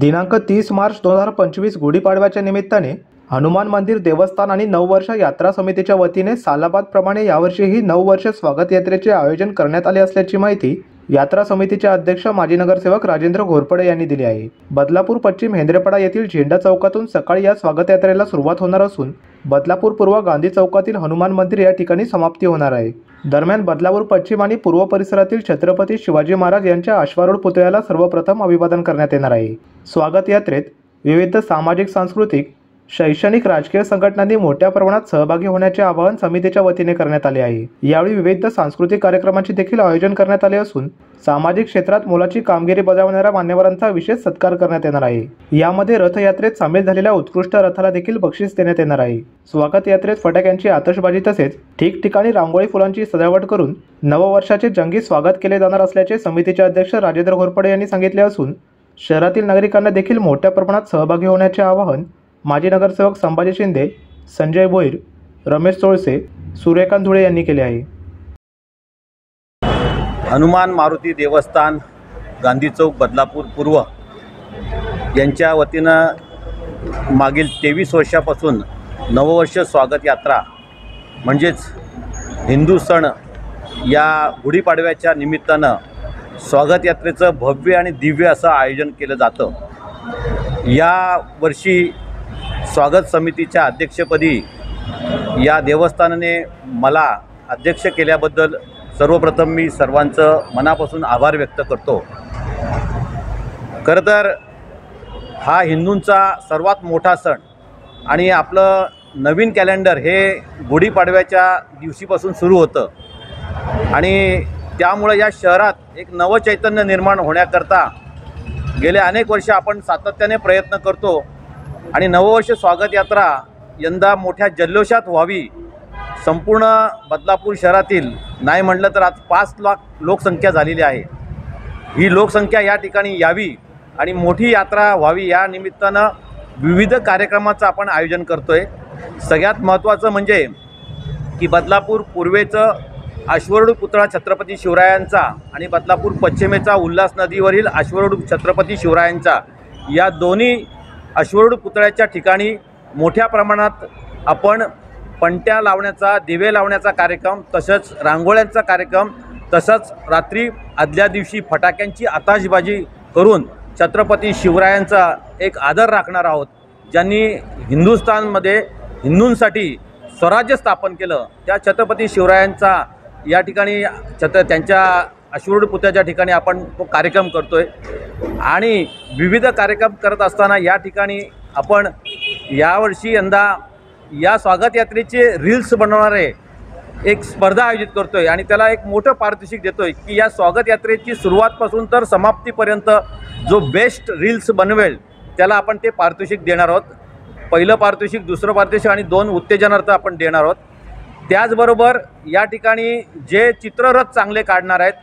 दिनांक 30 मार्च 2025 गुढीपाडव्याच्या निमित्ताने हनुमान मंदिर देवस्थान आणि नववर्ष यात्रा समितीच्या वतीने सालाबादप्रमाणे यावर्षीही नववर्ष स्वागत यात्रेचे आयोजन करण्यात आले असल्याची माहिती यात्रा समितीचे अध्यक्ष माजी नगरसेवक राजेंद्र घोरपडे यांनी दिली आहे। बदलापूर पश्चिम हेंद्रेपाडा येथील झेंडा चौकातून सकाळी या स्वागत यात्रेला सुरुवात होणार असून बदलापूर पूर्व गांधी चौकातील हनुमान मंदिर या ठिकाणी समाप्ती होणार आहे। दरम्यान बदलापूर पश्चिम आणि पूर्व परिसरातील छत्रपती शिवाजी महाराज यांच्या अश्वारूढ पुतळ्याला सर्वप्रथम अभिवादन करण्यात येणार आहे। स्वागत यात्रेत विविध सामाजिक, सांस्कृतिक, शैक्षणिक, राजकीय संघटनांनी मोठ्या प्रमाणात सहभागी होण्याचे आवाहन समितीच्या वतीने करण्यात आले आहे। यावेळी विविध सांस्कृतिक कार्यक्रमांचे देखील आयोजन करण्यात आले असून सामाजिक क्षेत्रात मोलाची कामगिरी बजावणाऱ्या मान्यवरांचा विशेष सत्कार करण्यात येणार आहे। यामध्ये रथयात्रेत सामील झालेल्या उत्कृष्ट रथाला देखील बक्षीस देण्यात येणार आहे। स्वागत यात्रेत फटाक्यांची आतषबाजी तसेच ठिकठिकाणी रांगोळी फुलांची सजावट करून नववर्षाचे जंगी स्वागत केले जाणार असल्याचे समितीचे अध्यक्ष राजेंद्र घोरपडे यांनी सांगितले असून शहरातील नागरिकांना देखील मोठ्या प्रमाणात सहभागी होण्याचे आवाहन माजी नगरसेवक संभाजी शिंदे, संजय भोईर, रमेश चोळसे, सूर्यकांत धुळे यांनी केले आहे। हनुमान मारुती देवस्थान गांधी चौक बदलापूर पूर्व यांच्या वतीनं मागील 23 वर्षापासून नववर्ष स्वागत यात्रा म्हणजेच हिंदू सण या गुढीपाडव्याच्या निमित्तानं स्वागत यात्रेचं भव्य आणि दिव्य असं आयोजन केलं जातं। या वर्षी स्वागत समितीच्या अध्यक्षपदी या देवस्थानाने मला अध्यक्ष केल्याबद्दल सर्वप्रथम मी सर्वांचं मनापासून आभार व्यक्त करतो। खरं तर हा हिंदूंचा सर्वात मोठा सण आणि आपलं नवीन कॅलेंडर हे गुढीपाडव्याच्या दिवशीपासून सुरू होतं आणि त्यामुळे या शहरात एक नवचैतन्य निर्माण होण्याकरता गेले अनेक वर्ष आपण सातत्याने प्रयत्न करतो आणि नववर्ष स्वागत यात्रा यंदा मोठ्या जल्लोषात व्हावी। संपूर्ण बदलापूर शहरातील नाही म्हटलं तर आज 5 लाख लोकसंख्या झालेली आहे। ही लोकसंख्या या ठिकाणी यावी आणि मोठी यात्रा व्हावी या निमित्तानं विविध कार्यक्रमाचं आपण आयोजन करतोय। सगळ्यात महत्त्वाचं म्हणजे की बदलापूर पूर्वेचं अश्वारूढ पुतळा छत्रपती शिवरायांचा आणि बदलापूर पश्चिमेचा उल्हास नदीवरील अश्वारूढ छत्रपती शिवरायांचा या दोन्ही अश्वारूढ पुतळ्याच्या ठिकाणी मोठ्या प्रमाणात आपण पणत्या लावण्याचा, दिवे लावण्याचा कार्यक्रम, तसंच रांगोळ्यांचा कार्यक्रम, तसंच रात्री आदल्या दिवशी फटाक्यांची आताशबाजी करून छत्रपती शिवरायांचा एक आदर राखणार आहोत। ज्यांनी हिंदुस्थानमध्ये हिंदूंसाठी स्वराज्य स्थापन केलं त्या छत्रपती शिवरायांचा या ठिकाणी त्यांच्या अश्वारूढ पुतळ्याच्या ठिकाणी आपण तो कार्यक्रम करतोय आणि विविध कार्यक्रम करत असताना या ठिकाणी आपण यावर्षी यंदा या स्वागत यात्रेचे रील्स बनवणारे एक स्पर्धा आयोजित करतोय आणि त्याला एक मोठं पारितोषिक देतोय की या स्वागत यात्रेची सुरुवातपासून तर समाप्तीपर्यंत जो बेस्ट रील्स बनवेल त्याला आपण ते पारितोषिक देणार आहोत। पहिलं पारितोषिक, दुसरं पारितोषिक आणि 2 उत्तेजनार्थ आपण देणार आहोत। त्याचबरोबर या ठिकाणी जे चित्ररथ चांगले काढणार आहेत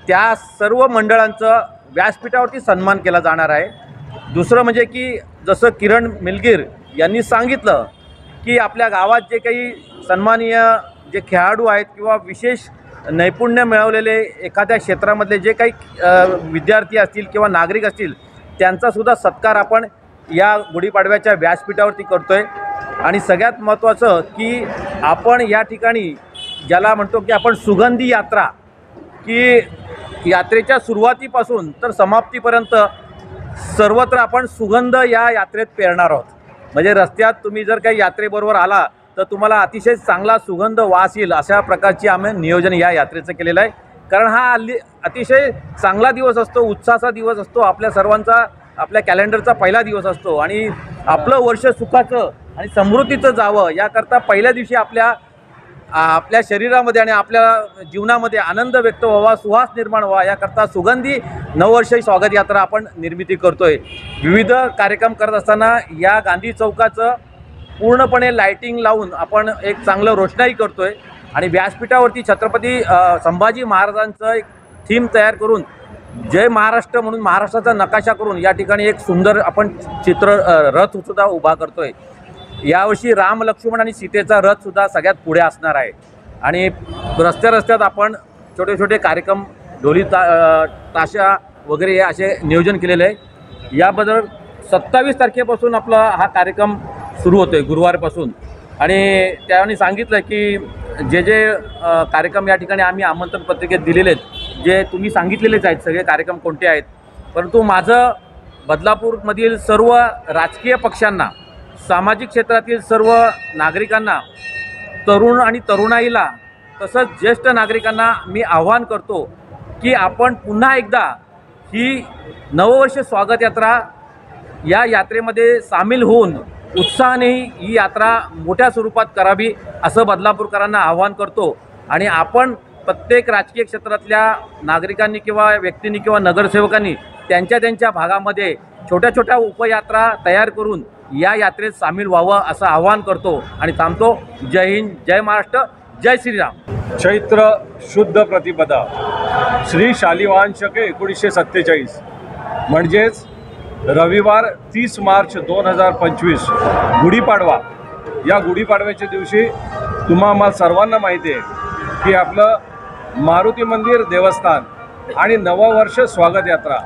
त्या सर्व मंडळांचं व्यासपीठावरती सन्मान केला जाणार आहे। दुसरं म्हणजे की जसं किरण मिलगीर यांनी सांगितलं की आपल्या गावात जे काही सन्माननीय जे खेळाडू आहेत किंवा विशेष नैपुण्य मिळवलेले एखाद्या क्षेत्रामधले जे काही विद्यार्थी असतील किंवा नागरिक असतील त्यांचासुद्धा सत्कार आपण या गुढीपाडव्याच्या व्यासपीठावरती करतोय। आणि सगळ्यात महत्त्वाचं की आपण या ठिकाणी ज्याला म्हणतो की आपण सुगंधी यात्रा, की यात्रेच्या सुरुवातीपासून तर समाप्तीपर्यंत सर्वत्र आपण सुगंध या यात्रेत पेरणार आहोत। म्हणजे रस्त्यात तुम्ही जर काही यात्रेबरोबर आला तर तुम्हाला अतिशय चांगला सुगंध वास येईल अशा प्रकारची आम्ही नियोजन या यात्रेचं केलेलं आहे। कारण हा अतिशय चांगला दिवस असतो, उत्साहाचा दिवस असतो, आपल्या सर्वांचा आपल्या कॅलेंडरचा पहिला दिवस असतो आणि आपलं वर्ष सुखाचं आणि समृद्धीचं जावं याकरता पहिल्या दिवशी आपल्या शरीरामध्ये आणि आपल्या जीवनामध्ये आनंद व्यक्त व्हावा, सुहास निर्माण व्हावा याकरता सुगंधी नववर्ष स्वागत यात्रा आपण निर्मिती करतोय। विविध कार्यक्रम करत असताना या गांधी चौकाचं पूर्णपणे लाइटिंग लावून आपण एक चांगलं रोषणाई करतोय आणि व्यासपीठावरती छत्रपती संभाजी महाराजांचं एक थीम तयार करून जय महाराष्ट्र म्हणून महाराष्ट्राचा नकाशा करून या ठिकाणी एक सुंदर आपण रथसुद्धा उभा करतोय। यावर्षी राम, लक्ष्मण आणि सीतेचा रथसुद्धा सगळ्यात पुढे असणार आहे आणि रस्त्यात आपण छोटे छोटे कार्यक्रम, ढोली ताशा वगैरे हे असे नियोजन केलेले आहे। याबद्दल 27 तारखेपासून आपला हा कार्यक्रम सुरू होतो आहे, गुरुवारपासून. आणि त्याने सांगितलं की जे कार्यक्रम या ठिकाणी आम्ही आमंत्रण पत्रिकेत दिलेले आहेत, जे तुम्ही सांगितलेलेच आहेत सगळे कार्यक्रम कोणते आहेत, परंतु माझं बदलापूरमधील सर्व राजकीय पक्षांना, सामाजिक क्षेत्रातील सर्व नागरिकांना, तरुण आणि तरुणाईला तसंच ज्येष्ठ नागरिकांना मी आवाहन करतो की आपण पुन्हा एकदा ही नववर्ष स्वागत यात्रा या यात्रेमध्ये सामील होऊन उत्साहाने ही यात्रा मोठ्या स्वरूपात करावी असं बदलापूरकरांना आवाहन करतो. आणि आपण प्रत्येक राजकीय क्षेत्रातल्या नागरिकांनी किंवा व्यक्तींनी किंवा नगरसेवकांनी त्यांच्या भागामध्ये छोट्या छोट्या उपयात्रा तयार करून या यात्रेत सामील व्हावं असं आवाहन करतो आणि थांबतो. जय हिंद, जय महाराष्ट्र, जय श्रीराम. चैत्र शुद्ध प्रतिपदा श्री शालिवाहन शके 1947 म्हणजेच रविवार 30 मार्च 2025 गुढीपाडवा. या गुढीपाडव्याच्या दिवशी तुम्हा सर्वांना माहिती आहे की आपलं मारुती मंदिर देवस्थान आणि नववर्ष स्वागत यात्रा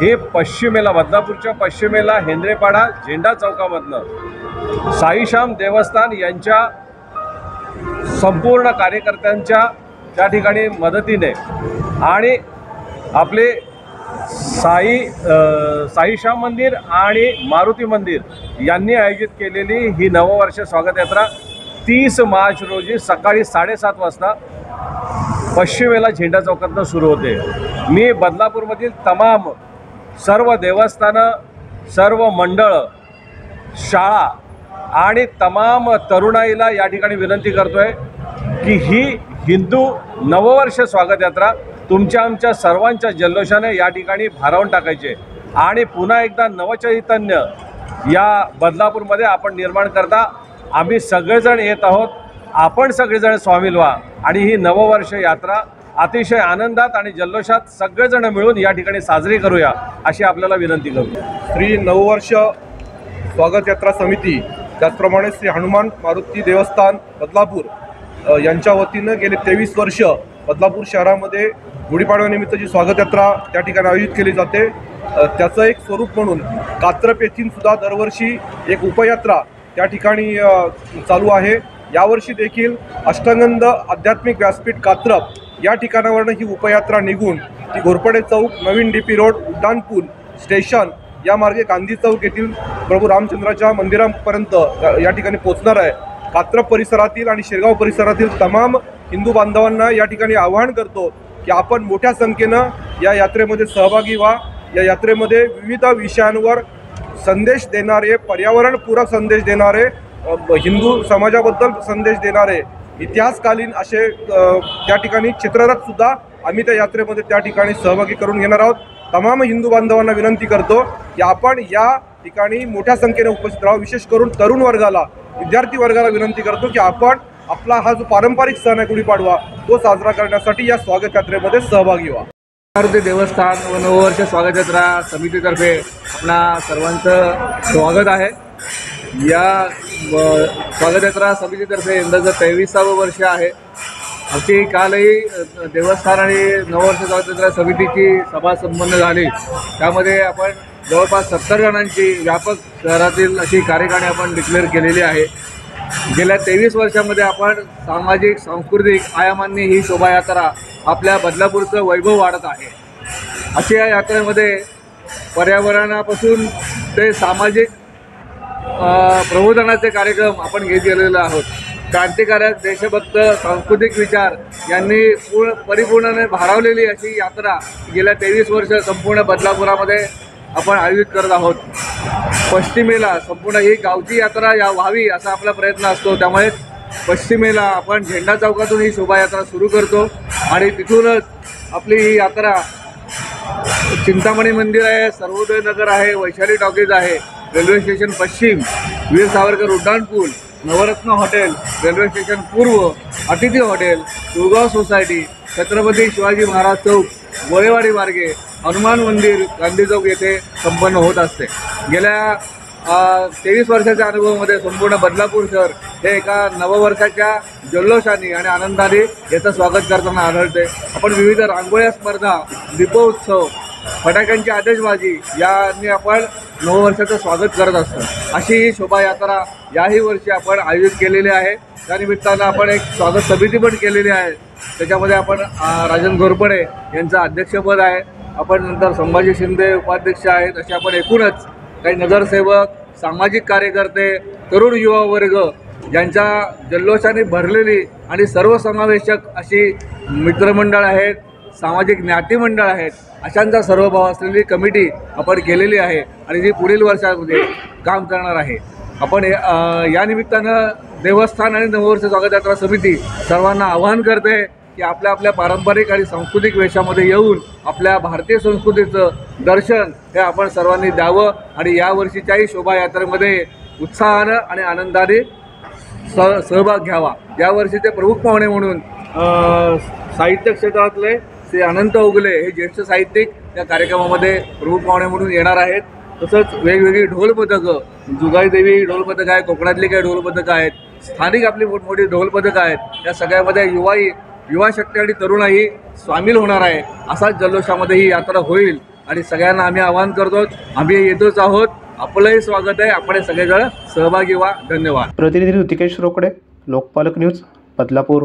हे पश्चिमेला, बदलापूरच्या पश्चिमेला हेंद्रेपाडा झेंडा चौकामधनं साईश्याम देवस्थान यांच्या संपूर्ण कार्यकर्त्यांच्या त्या ठिकाणी मदतीने आणि आपले साईश्याम मंदिर आणि मारुती मंदिर यांनी आयोजित केलेली ही नववर्ष स्वागत यात्रा 30 मार्च रोजी सकाळी 7:30 वाजता पश्चिमेला झेंडा चौकातनं सुरू होते. मी बदलापूरमधील तमाम सर्व देवस्थानं, सर्व मंडळं, शाळा आणि तमाम तरुणाईला या ठिकाणी विनंती करतोय की ही हिंदू नववर्ष स्वागत यात्रा तुमच्या आमच्या सर्वांच्या जल्लोषाने या ठिकाणी भारावून टाकायचे आणि पुन्हा एकदा नवचैतन्य या बदलापूरमध्ये आपण निर्माण करता. आम्ही सगळेजण येत आहोत, आपण सगळेजण सामील व्हा आणि ही नववर्ष यात्रा अतिशय आनंदात आणि जल्लोषात सगळेजण मिळून या ठिकाणी साजरी करूया अशी आपल्याला विनंती करू. श्री नववर्ष स्वागत यात्रा समिती, त्याचप्रमाणे श्री हनुमान मारुती देवस्थान बदलापूर यांच्या वतीनं गेले 23 वर्ष बदलापूर शहरामध्ये गुढीपाडव्यानिमित्त जी स्वागत यात्रा त्या ठिकाणी आयोजित केली जाते, त्याचं एक स्वरूप म्हणून कात्रप येथील सुद्धा दरवर्षी एक उपयात्रा त्या ठिकाणी चालू आहे. यावर्षी देखील अष्टांगंद आध्यात्मिक व्यासपीठ कात्रप या ठिकाणावरनं ही उपयात्रा निघून ती घोरपडे चौक, नवीन DP रोड, उड्डाण पूल, स्टेशन या मार्गे गांधी चौक येथील प्रभू रामचंद्राच्या मंदिरापर्यंत या ठिकाणी पोहोचणार आहे. कात्रप परिसरातील आणि शिरगाव परिसरातील तमाम हिंदू बांधवांना या ठिकाणी आवाहन करतो की आपण मोठ्या संख्येनं या यात्रेमध्ये सहभागी व्हा. या यात्रेमध्ये विविध विषयांवर संदेश देणारे, पर्यावरणपूरक संदेश देणारे, हिंदू समाजाबद्दल संदेश देणारे, इतिहासकालीन असे त्या ठिकाणी चित्ररथसुद्धा आम्ही त्या यात्रेमध्ये त्या ठिकाणी सहभागी करून घेणार आहोत. तमाम हिंदू बांधवांना विनंती करतो की आपण या ठिकाणी मोठ्या संख्येने उपस्थित राहावं. विशेष करून तरुण वर्गाला, विद्यार्थी वर्गाला विनंती करतो की आपण आपला हा जो पारंपरिक सण आहे गुढीपाडवा तो साजरा करण्यासाठी या स्वागत यात्रेमध्ये सहभागी व्हा. मारुती देवस्थान व नववर्ष स्वागत यात्रा समितीतर्फे आपणा सर्वांचं स्वागत आहे. या स्वागत यात्रा समितीतर्फे यंदाचं 23वे वर्ष आहे. आमची कालही देवस्थान आणि नववर्ष स्वागत यात्रा समितीची सभा संपन्न झाली. त्यामध्ये आपण जवळपास 70 जणांची व्यापक शहरातील अशी कार्यकारिणी आपण डिक्लेअर केलेली आहे. गेल्या 23 वर्षामध्ये आपण सामाजिक सांस्कृतिक आयामांनी ही शोभायात्रा आपल्या बदलापूरचं वैभव वाढत आहे. अशा या यात्रेमध्ये पर्यावरणापासून ते सामाजिक प्रबोधनाचे कार्यक्रम आपण घेत गेलेलो आहोत. क्रांतिकारक, देशभक्त, सांस्कृतिक विचार यांनी परिपूर्णपणे भारावलेली अशी यात्रा गेल्या 23 वर्ष संपूर्ण बदलापुरामध्ये आपण आयोजित करत आहोत. पश्चिमेला संपूर्ण ही गावची यात्रा व्हावी असा आपला प्रयत्न असतो. त्यामुळे पश्चिमेला आपण झेंडा चौकातून ही शोभायात्रा सुरू करतो आणि तिथूनच आपली ही यात्रा चिंतामणी मंदिर आहे, सर्वोदय नगर आहे, वैशाली टॉकीज आहे, रेल्वे स्टेशन पश्चिम, वीर सावरकर उड्डाण पूल, नवरत्न हॉटेल, रेल्वे स्टेशन पूर्व, अतिथी हॉटेल, सुरगाव सोसायटी, छत्रपती शिवाजी महाराज चौक, गोळेवाडी मार्गे, हनुमान मंदिर, गांधी चौक येथे संपन्न होत असते. गेल्या 23 वर्षाच्या अनुभवामध्ये संपूर्ण बदलापूर शहर हे एका नववर्षाच्या जल्लोषाने आणि आनंदाने याचं स्वागत करताना आढळते. आपण विविध रांगोळ्या स्पर्धा, दीपोत्सव फटाक्यांची आतिषबाजी यांनी आपण नववर्षाचं स्वागत करत असतो. अशी ही शोभायात्रा याही वर्षी आपण आयोजित केलेली आहे. त्यानिमित्तानं आपण एक स्वागत समिती पण केलेली आहे. त्याच्यामध्ये आपण राजन घोरपडे यांचं अध्यक्षपद आहे. आपण नंतर संभाजी शिंदे उपाध्यक्ष आहेत. असे आपण एकूणच काही नगरसेवक, सामाजिक कार्यकर्ते, तरुण युवा वर्ग यांच्या जल्लोषाने भरलेली आणि सर्वसमावेशक अशी मित्रमंडळ आहेत, सामाजिक ज्ञातिमंडळ आहेत, अशांचा सर्वभाव असलेली कमिटी आपण केलेली आहे आणि जी पुढील वर्षामध्ये काम करणार आहे. आपण या निमित्तानं देवस्थान आणि नववर्ष स्वागत यात्रा समिती सर्वांना आवाहन करते की आपल्या आपल्या पारंपरिक आणि सांस्कृतिक वेशामध्ये येऊन आपल्या भारतीय संस्कृतीचं दर्शन हे आपण सर्वांनी द्यावं आणि यावर्षीच्याही शोभायात्रेमध्ये उत्साहानं आणि आनंदाने सहभाग घ्यावा. यावर्षीचे प्रमुख पाहुणे म्हणून साहित्य क्षेत्रातले श्री अनंत उगले हे ज्येष्ठ साहित्यिक या कार्यक्रमामध्ये प्रमुख पाहुणे म्हणून येणार आहेत. तसंच वेगवेगळी ढोल पथकं, जुगाईदेवी ढोल पथकं आहे, कोकणातली काही ढोल पथकं आहेत, स्थानिक आपली मोठमोठी ढोल पथकं आहेत. या सगळ्यामध्ये युवा शक्ती आणि तरुणाई सामील होणार आहे. असाच जल्लोषामध्ये ही यात्रा होईल आणि सगळ्यांना आम्ही आवाहन करतो. आम्ही येतोच आहोत. आपलंही स्वागत आहे. आपण सगळेजण सहभागी व्हा. धन्यवाद. प्रतिनिधी ऋतिकेश रोकडे, लोकपालक न्यूज, बदलापूर.